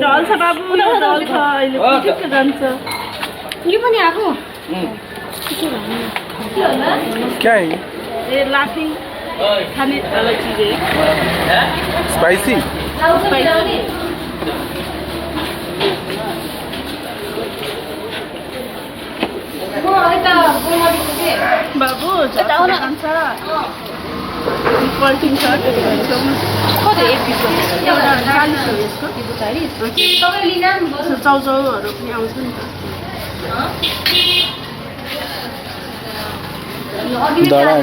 ढल छ बाबु ढल छ अहिले पिछे जान्छ यो पनि आको क्या है ए लाफिङ खाने वाला चीज है स्पाइसी बाबु चटाउन आउँछ पल्टिङ छ कति एक पिस एउटा 40 हो यसको 40 तपाईँ लिन चाउचाउहरू पनि आउँछ नि त दाडा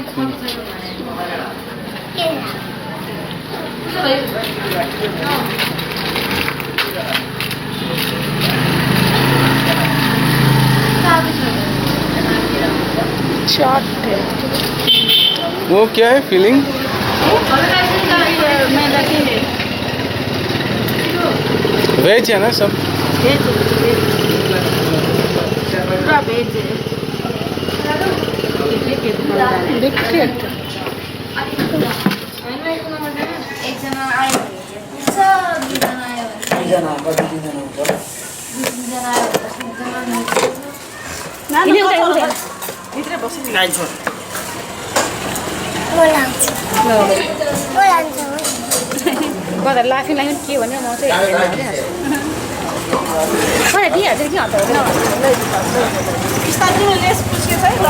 चाट वो क्या है फीलिंग वेज है ना सब पूरा वेज है देखिए लाफिङ लाइन के भन्यो म चाहिँ दिइहाल्छ कि लेस पुस्के छ ल